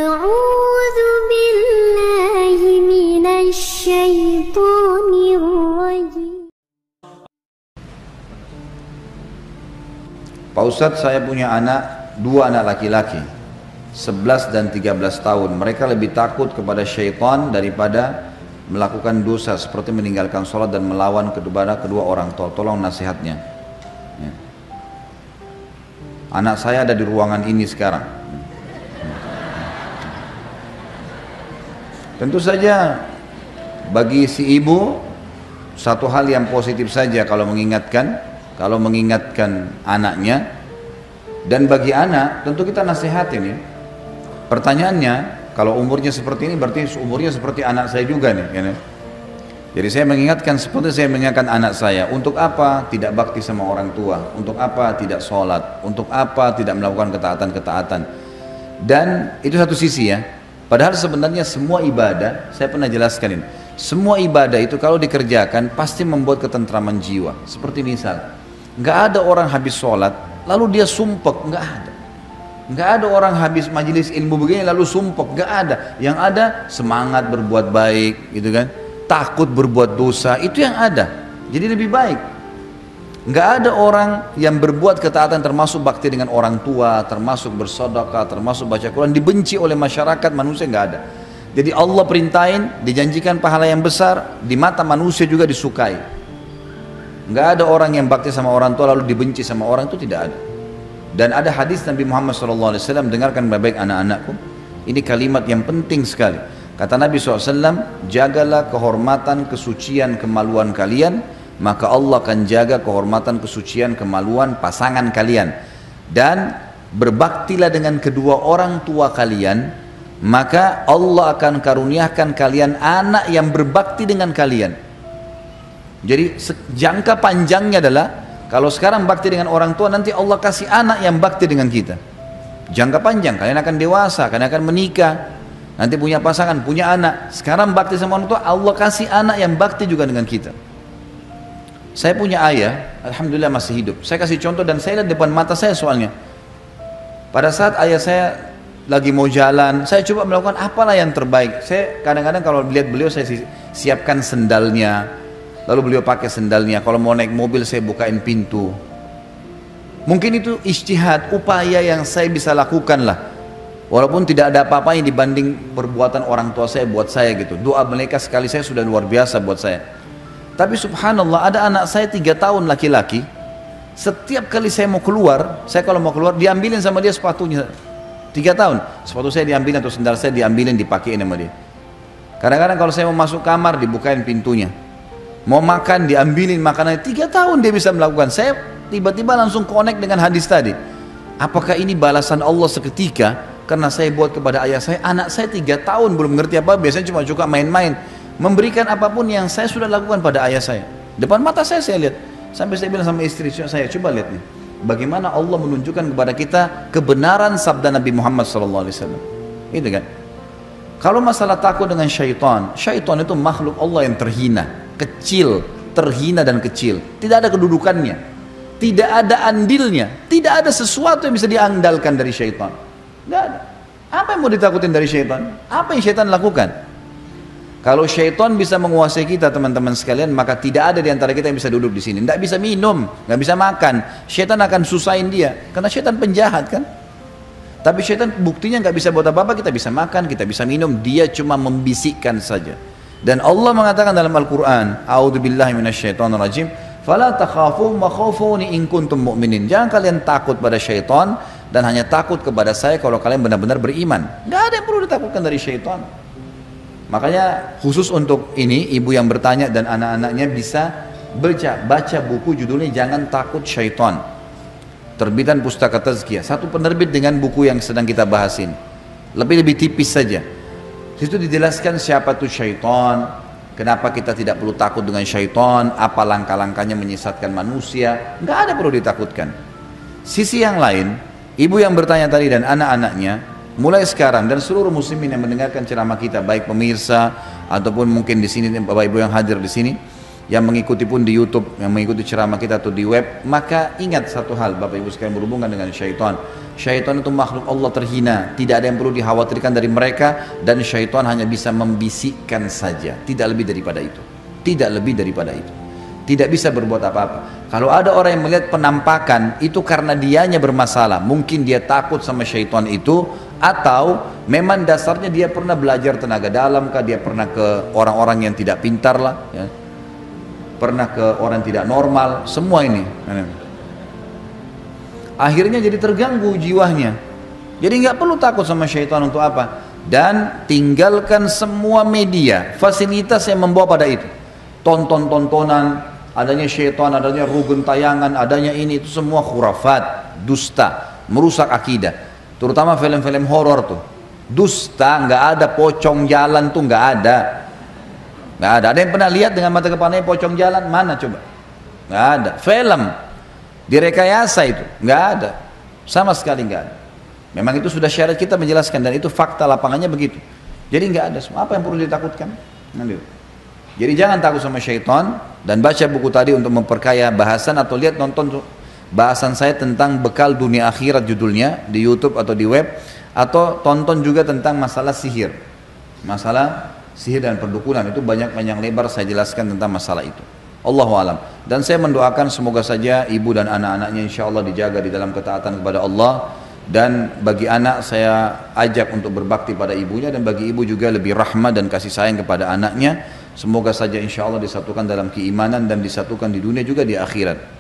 أعوذ بالله من الشيطان الرجيم. Pak Ustadz, saya punya dua anak laki-laki, 11 dan 13 tahun. Mereka lebih takut kepada syaitan daripada melakukan dosa seperti meninggalkan sholat dan melawan kedua orang tua. Tolong nasihatnya. Ya. Anak saya ada di ruangan ini sekarang. Tentu saja bagi si ibu satu hal yang positif saja kalau mengingatkan anaknya, dan bagi anak tentu kita nasihatin ya. Pertanyaannya, kalau umurnya seperti ini berarti umurnya seperti anak saya juga nih ya. Jadi saya mengingatkan seperti saya mengingatkan anak saya, untuk apa tidak bakti sama orang tua, untuk apa tidak sholat, untuk apa tidak melakukan ketaatan-ketaatan. Dan itu satu sisi ya. Padahal sebenarnya semua ibadah, saya pernah jelaskan ini, semua ibadah itu kalau dikerjakan pasti membuat ketentraman jiwa. Seperti misal, nggak ada orang habis sholat lalu dia sumpek, nggak ada. Nggak ada orang habis majelis ilmu begini lalu sumpek, nggak ada. Yang ada semangat berbuat baik, gitu kan? Takut berbuat dosa, itu yang ada. Jadi lebih baik. Nggak ada orang yang berbuat ketaatan termasuk bakti dengan orang tua, termasuk bersedekah, termasuk baca Quran, dibenci oleh masyarakat manusia, nggak ada. Jadi Allah perintahin, dijanjikan pahala yang besar, di mata manusia juga disukai. Nggak ada orang yang bakti sama orang tua lalu dibenci sama orang, itu tidak ada. Dan ada hadis Nabi Muhammad SAW, dengarkan baik-baik anak-anakku, ini kalimat yang penting sekali. Kata Nabi SAW, jagalah kehormatan, kesucian, kemaluan kalian, maka Allah akan jaga kehormatan, kesucian, kemaluan pasangan kalian. Dan berbaktilah dengan kedua orang tua kalian, maka Allah akan karuniakan kalian anak yang berbakti dengan kalian. Jadi jangka panjangnya adalah, kalau sekarang bakti dengan orang tua, nanti Allah kasih anak yang bakti dengan kita. Jangka panjang, kalian akan dewasa, kalian akan menikah, nanti punya pasangan, punya anak. Sekarang bakti sama orang tua, Allah kasih anak yang bakti juga dengan kita. Saya punya ayah, alhamdulillah masih hidup. Saya kasih contoh dan saya lihat depan mata saya soalnya. Pada saat ayah saya lagi mau jalan, saya coba melakukan apalah yang terbaik. Saya kadang-kadang kalau lihat beliau, saya siapkan sendalnya, lalu beliau pakai sendalnya. Kalau mau naik mobil, saya bukain pintu. Mungkin itu ijtihad, upaya yang saya bisa lakukan lah. Walaupun tidak ada apa-apanya dibanding perbuatan orang tua saya buat saya gitu. Doa mereka sekali saya sudah luar biasa buat saya. Tapi subhanallah, ada anak saya 3 tahun laki-laki, setiap kali saya mau keluar, saya kalau mau keluar diambilin sama dia sepatunya. 3 tahun, sepatu saya diambilin atau sendal saya diambilin, dipakein sama dia. Kadang-kadang kalau saya mau masuk kamar dibukain pintunya, mau makan diambilin makanannya. 3 tahun dia bisa melakukan. Saya tiba-tiba langsung connect dengan hadis tadi. Apakah ini balasan Allah seketika karena saya buat kepada ayah saya? Anak saya 3 tahun belum mengerti apa, biasanya cuma suka main-main, memberikan apapun yang saya sudah lakukan pada ayah saya. Depan mata saya lihat. Sampai saya bilang sama istri saya, coba lihat nih, bagaimana Allah menunjukkan kepada kita kebenaran sabda Nabi Muhammad SAW. Itu kan. Kalau masalah takut dengan syaitan, syaitan itu makhluk Allah yang terhina, kecil, terhina dan kecil. Tidak ada kedudukannya, tidak ada andilnya, tidak ada sesuatu yang bisa diandalkan dari syaitan. Tidak ada. Apa yang mau ditakutin dari syaitan? Apa yang syaitan lakukan? Kalau syaitan bisa menguasai kita teman-teman sekalian, maka tidak ada di antara kita yang bisa duduk di sini. Tidak bisa minum, nggak bisa makan. Syaitan akan susahin dia, karena syaitan penjahat kan. Tapi syaitan buktinya nggak bisa buat apa-apa, kita bisa makan, kita bisa minum, dia cuma membisikkan saja. Dan Allah mengatakan dalam Al-Quran, A'udzubillahi minasyaitonirrajim, fala takhafuhum wa khafuni in kuntum mu'minin. Jangan kalian takut pada syaitan dan hanya takut kepada saya kalau kalian benar-benar beriman. Nggak ada yang perlu ditakutkan dari syaitan. Makanya khusus untuk ini, ibu yang bertanya dan anak-anaknya bisa baca buku judulnya Jangan Takut Syaitan, terbitan Pustaka Tazkiyah, satu penerbit dengan buku yang sedang kita bahasin. Lebih tipis saja. Situ dijelaskan siapa itu syaitan, kenapa kita tidak perlu takut dengan syaitan, apa langkah-langkahnya menyesatkan manusia. Nggak ada perlu ditakutkan. Sisi yang lain, ibu yang bertanya tadi dan anak-anaknya, mulai sekarang dan seluruh muslimin yang mendengarkan ceramah kita, baik pemirsa ataupun mungkin di sini bapak ibu yang hadir di sini, yang mengikuti pun di YouTube, yang mengikuti ceramah kita atau di web, maka ingat satu hal Bapak Ibu sekalian berhubungan dengan syaitan. Syaitan itu makhluk Allah terhina, tidak ada yang perlu dikhawatirkan dari mereka, dan syaitan hanya bisa membisikkan saja, tidak lebih daripada itu. Tidak lebih daripada itu. Tidak bisa berbuat apa-apa. Kalau ada orang yang melihat penampakan itu karena dianya bermasalah, mungkin dia takut sama syaitan itu, atau memang dasarnya dia pernah belajar tenaga dalam kah, dia pernah ke orang-orang yang tidak pintar lah, ya, pernah ke orang tidak normal, semua ini akhirnya jadi terganggu jiwanya. Jadi nggak perlu takut sama syaitan untuk apa, dan tinggalkan semua media fasilitas yang membawa pada itu, tontonan, adanya syaitan, adanya rugun tayangan, adanya ini, itu semua khurafat, dusta, merusak akidah, terutama film-film horor tuh dusta. Nggak ada pocong jalan tuh, nggak ada. Nggak ada. Ada yang pernah lihat dengan mata kepalanya pocong jalan? Mana coba? Nggak ada. Film direkayasa itu nggak ada, sama sekali nggak ada. Memang itu sudah syariat kita menjelaskan, dan itu fakta lapangannya begitu. Jadi nggak ada. Apa yang perlu ditakutkan? Jadi jangan takut sama syaitan, dan baca buku tadi untuk memperkaya bahasan, atau lihat nonton bahasan saya tentang bekal dunia akhirat judulnya di YouTube atau di web, atau tonton juga tentang masalah sihir, masalah sihir dan perdukunan. Itu banyak lebar saya jelaskan tentang masalah itu. Allahu alam. Dan saya mendoakan semoga saja ibu dan anak-anaknya insya Allah dijaga di dalam ketaatan kepada Allah. Dan bagi anak saya ajak untuk berbakti pada ibunya, dan bagi ibu juga lebih rahmat dan kasih sayang kepada anaknya. Semoga saja insya Allah disatukan dalam keimanan dan disatukan di dunia juga di akhirat.